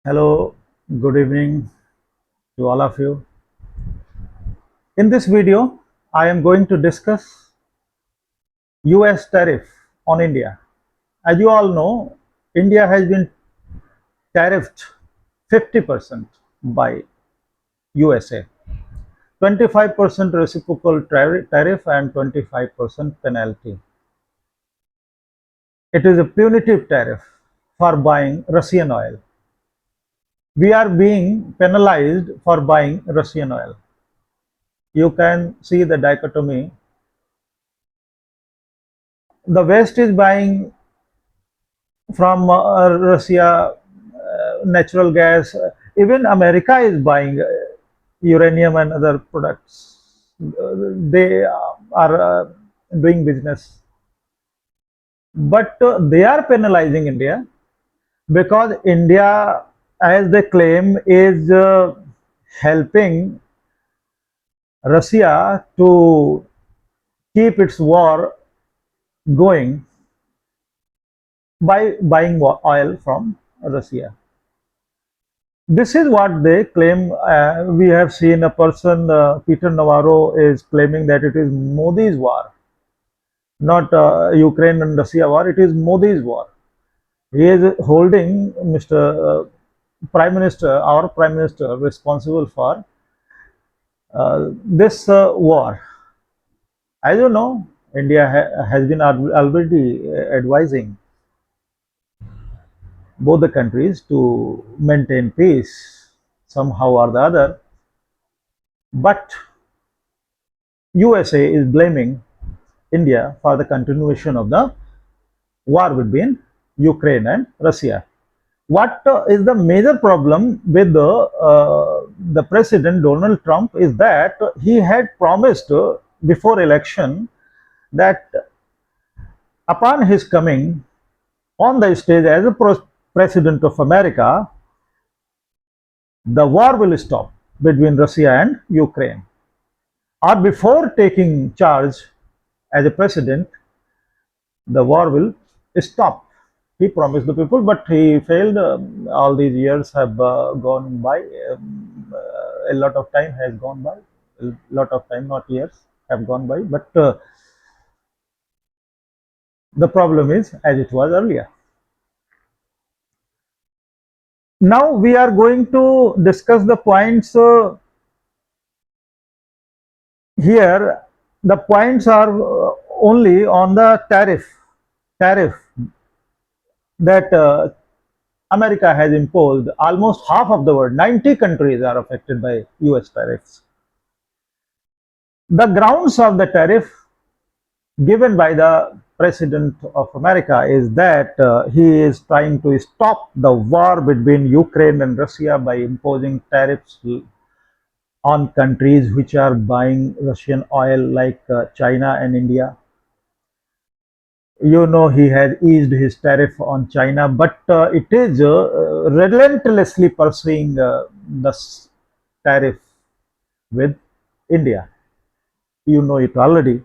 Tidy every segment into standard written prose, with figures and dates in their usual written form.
Hello, good evening to all of you. In this video, I am going to discuss US tariff on India. As you all know, India has been tariffed 50% by USA, 25% reciprocal tariff and 25% penalty. It is a punitive tariff for buying Russian oil. We are being penalized for buying Russian oil. You can see the dichotomy. The West is buying from Russia, natural gas. Even America is buying uranium and other products. They are doing business, but they are penalizing India because India, as they claim, is helping Russia to keep its war going by buying oil from Russia. This is what they claim. We have seen a person, Peter Navarro, is claiming that it is Modi's war, not Ukraine and Russia war. It is Modi's war. He is holding Mr. Prime Minister, our Prime Minister, responsible for this war. As you know, India has been already advising both the countries to maintain peace somehow or the other, but USA is blaming India for the continuation of the war between Ukraine and Russia. What is the major problem with the President Donald Trump is that he had promised before election that upon his coming on the stage as a President of America, the war will stop between Russia and Ukraine. Or before taking charge as a president, the war will stop. He promised the people, but he failed. All these years have gone by. A lot of time has gone by. A lot of time, not years, have gone by. But the problem is as it was earlier. Now we are going to discuss the points here. The points are only on the tariff that America has imposed. Almost half of the world, 90 countries are affected by US tariffs. The grounds of the tariff given by the President of America is that he is trying to stop the war between Ukraine and Russia by imposing tariffs on countries which are buying Russian oil like China and India. You know, he has eased his tariff on China, but it is relentlessly pursuing the tariff with India. You know it already.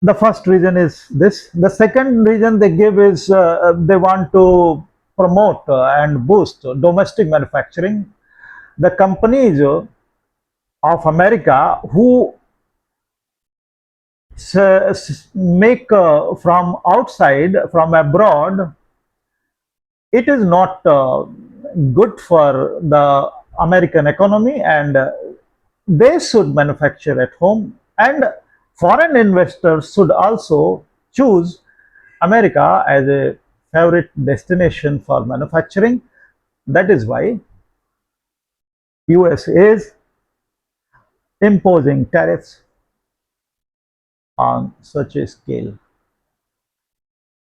The first reason is this. The second reason they give is they want to promote and boost domestic manufacturing. The companies of America who make from outside, from abroad, it is not good for the American economy, and they should manufacture at home, and foreign investors should also choose America as a favorite destination for manufacturing. That is why US is imposing tariffs on such a scale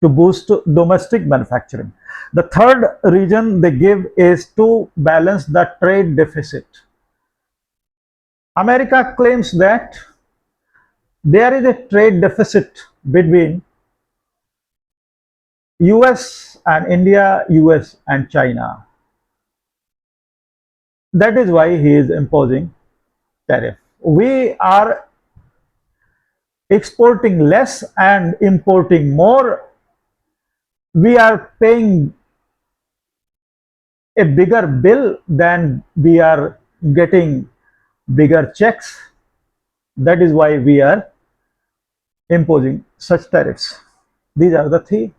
to boost domestic manufacturing. The third reason they give is to balance the trade deficit. America claims that there is a trade deficit between US and India, US and China. That is why he is imposing tariff. We are exporting less and importing more. We are paying a bigger bill than we are getting bigger checks. That is why we are imposing such tariffs. These are the three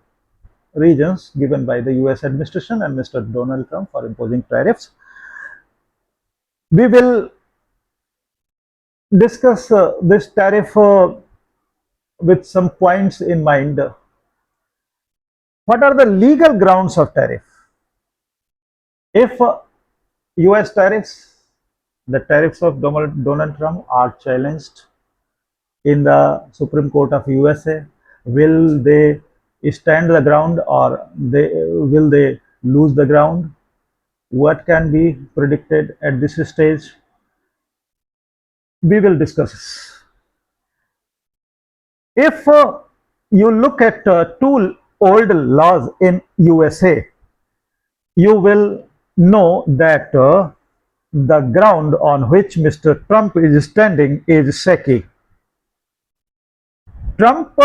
reasons given by the US administration and Mr. Donald Trump for imposing tariffs. We will discuss this tariff with some points in mind. What are the legal grounds of tariff? If US tariffs, the tariffs of Donald Trump are challenged in the Supreme Court of USA, will they stand the ground or will they lose the ground? What can be predicted at this stage? We will discuss. If you look at two old laws in USA, you will know that the ground on which Mr. Trump is standing is shaky. Trump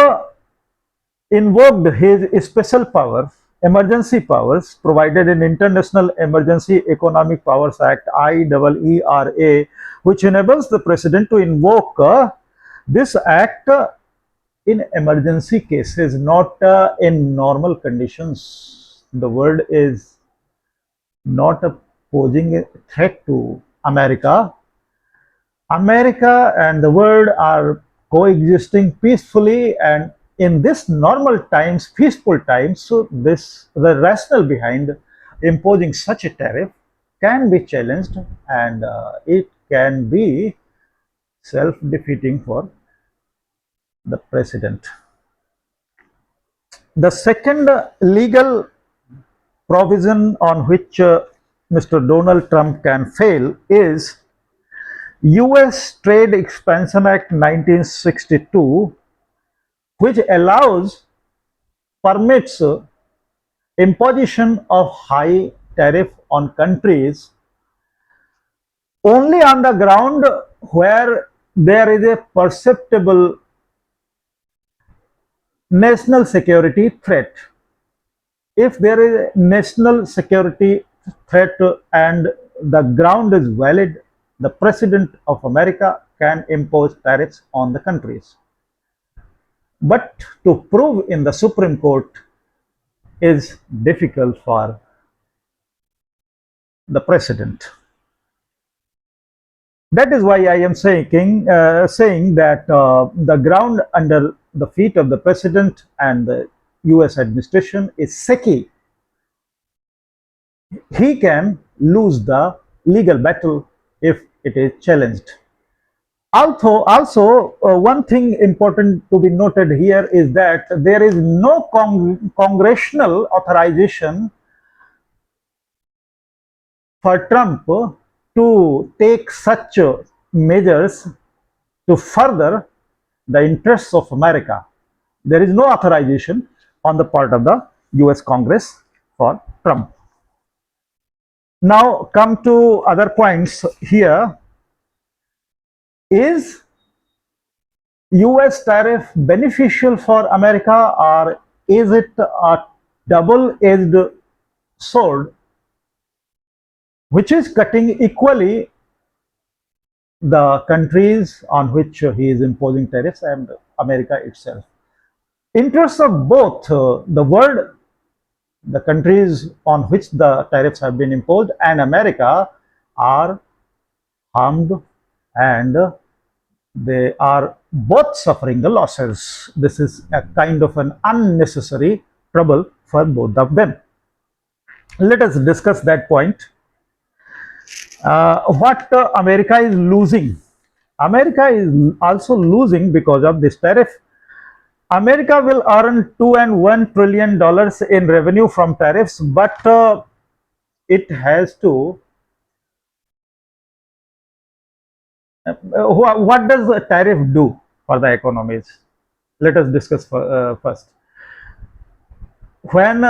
invoked his special powers, emergency powers provided in International Emergency Economic Powers Act IEERA, which enables the president to invoke this act in emergency cases, not in normal conditions. The world is not posing a threat to America. America and the world are coexisting peacefully, and in this normal times, peaceful times, so this the rationale behind imposing such a tariff can be challenged, and it can be self-defeating for the president. The second legal provision on which Mr. Donald Trump can fail is US Trade Expansion Act 1962, which allows permits imposition of high tariff on countries only on the ground where there is a perceptible national security threat. If there is a national security threat and the ground is valid, the president of America can impose tariffs on the countries. But to prove in the Supreme Court is difficult for the president. That is why I am saying that the ground under the feet of the president and the US administration is shaky. He can lose the legal battle if it is challenged. Also, one thing important to be noted here is that there is no congressional authorization for Trump to take such measures to further the interests of America. There is no authorization on the part of the US Congress for Trump. Now, come to other points here. Is US tariff beneficial for America, or is it a double-edged sword which is cutting equally the countries on which he is imposing tariffs and America itself? Interests of both the world, the countries on which the tariffs have been imposed, and America are harmed, and they are both suffering the losses. This is a kind of an unnecessary trouble for both of them. Let us discuss that point. What America is losing? America is also losing because of this tariff. America will earn $2.1 trillion in revenue from tariffs, but it has to. What does a tariff do for the economies? Let us discuss first. When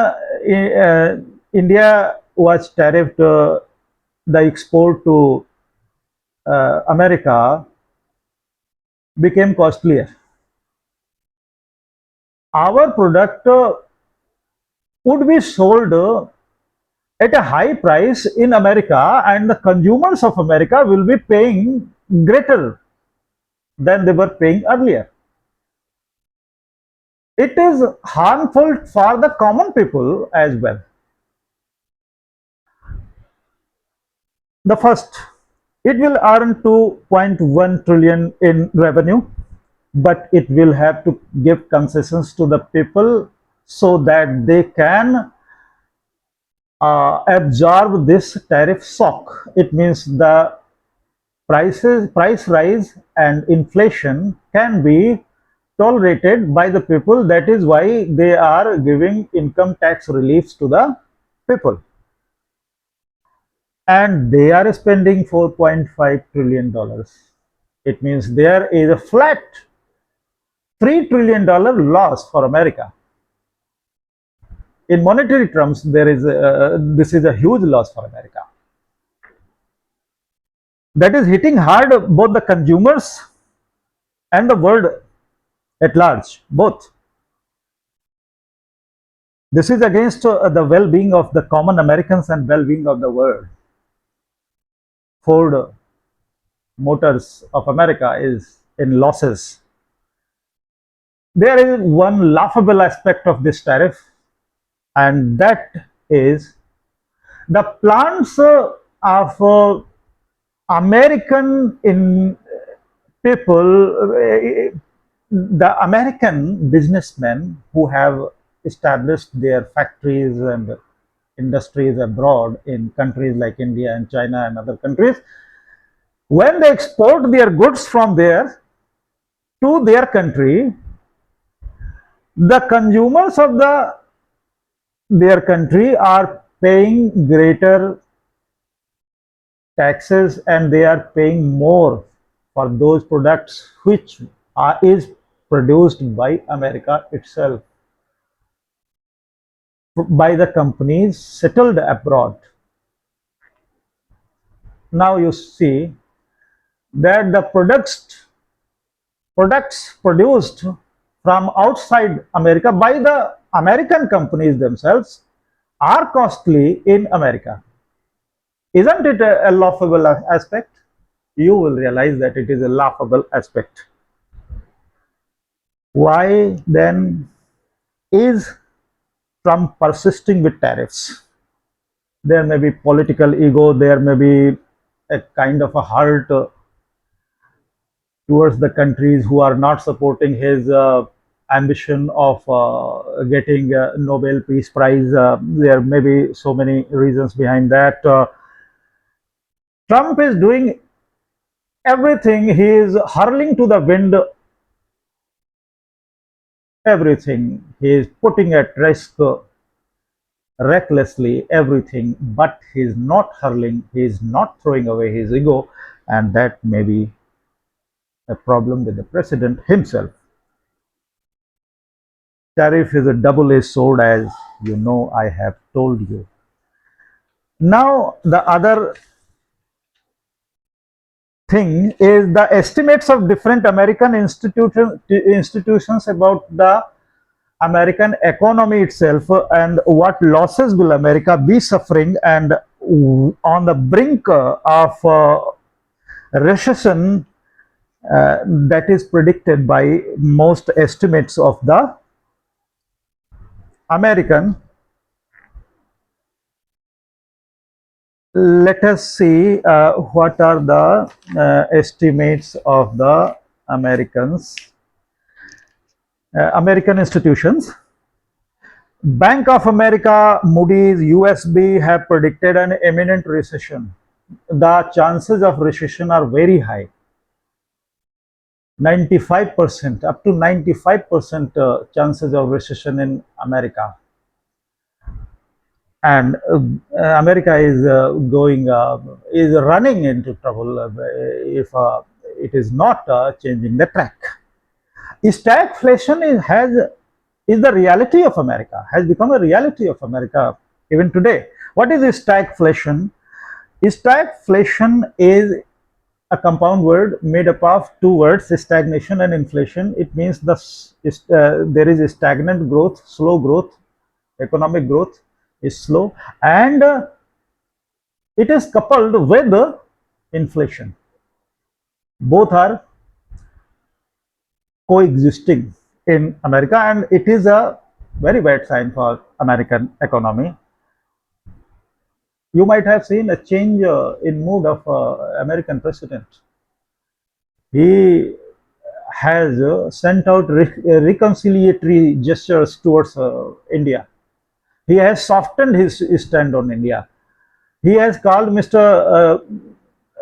India was tariffed, the export to America became costlier. Our product would be sold at a high price in America, and the consumers of America will be paying greater than they were paying earlier. It is harmful for the common people as well. The first, it will earn 2.1 trillion in revenue, but it will have to give concessions to the people so that they can absorb this tariff shock. It means the price rise and inflation can be tolerated by the people. That is why they are giving income tax reliefs to the people. And they are spending $4.5 trillion. It means there is a flat $3 trillion loss for America. In monetary terms, this is a huge loss for America. That is hitting hard both the consumers and the world at large, both. This is against the well-being of the common Americans and well-being of the world. Ford Motors of America is in losses. There is one laughable aspect of this tariff, and that is the plants of American in people, the American businessmen who have established their factories and industries abroad in countries like India and China and other countries, when they export their goods from there to their country, the consumers of their country are paying greater taxes, and they are paying more for those products which is produced by America itself, by the companies settled abroad. Now you see that the products produced from outside America by the American companies themselves are costly in America. Isn't it a laughable aspect? You will realize that it is a laughable aspect. Why then is Trump persisting with tariffs? There may be political ego, there may be a kind of a hurt towards the countries who are not supporting his ambition of getting a Nobel Peace Prize. There may be so many reasons behind that. Trump is doing everything, he is hurling to the wind everything. He is putting at risk recklessly everything, but he is not hurling, he is not throwing away his ego, and that may be a problem with the president himself. Tariff is a double-edged sword, as you know, I have told you. Now, the other thing is the estimates of different American institutions about the American economy itself, and what losses will America be suffering, and on the brink of recession that is predicted by most estimates of the American. Let us see what are the estimates of the American institutions. Bank of America, Moody's, USB have predicted an imminent recession. The chances of recession are very high. 95%, up to 95% chances of recession in America. And America is is running into trouble if it is not changing the track. Stagflation is the reality of America, has become a reality of America even today. What is stagflation? Stagflation is a compound word made up of two words, stagnation and inflation. It means there is a stagnant growth, slow growth, economic growth, is slow, and it is coupled with inflation. Both are coexisting in America, and it is a very bad sign for American economy. You might have seen a change in mood of American president. He has sent out reconciliatory gestures towards India. He has softened his stand on India. He has called Mr.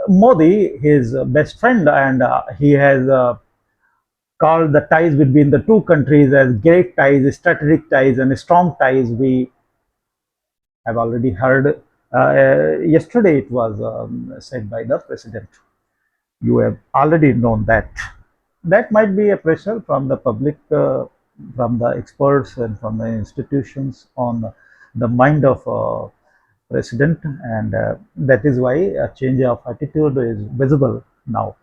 Modi his best friend, and he has called the ties between the two countries as great ties, strategic ties, and strong ties. We have already heard. Yesterday, it was said by the president. You have already known that. That might be a pressure from the public, from the experts, and from the institutions on the mind of president, and that is why a change of attitude is visible now.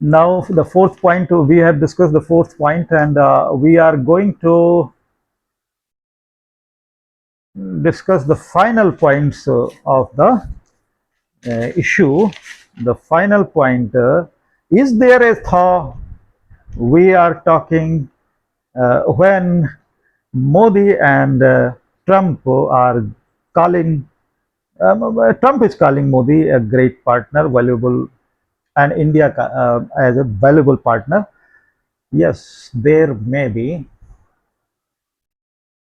Now, the fourth point, we have discussed the fourth point, and we are going to discuss the final points of the issue. The final point, is there a thaw we are talking when Modi and Trump are calling, Trump is calling Modi a great partner, valuable, and India as a valuable partner. Yes, there may be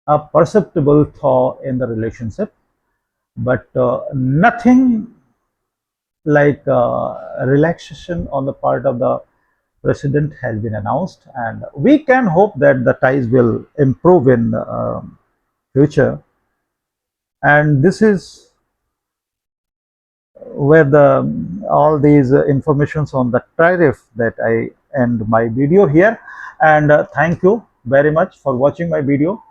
a perceptible thaw in the relationship, but nothing like relaxation on the part of the president has been announced, and we can hope that the ties will improve in future. And this is where all these informations on the tariff that I end my video here. And thank you very much for watching my video.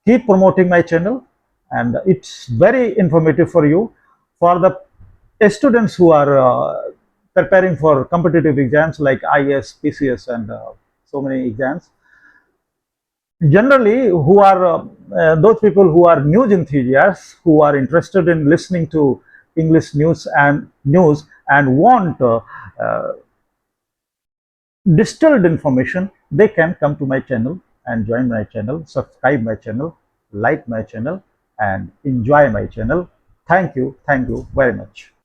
Keep promoting my channel, and it's very informative for you, for the students who are preparing for competitive exams like IS, PCS, and so many exams. Generally, who are those people who are news enthusiasts, who are interested in listening to English news and want uh, distilled information, they can come to my channel and join my channel, subscribe my channel, like my channel, and enjoy my channel. Thank you very much.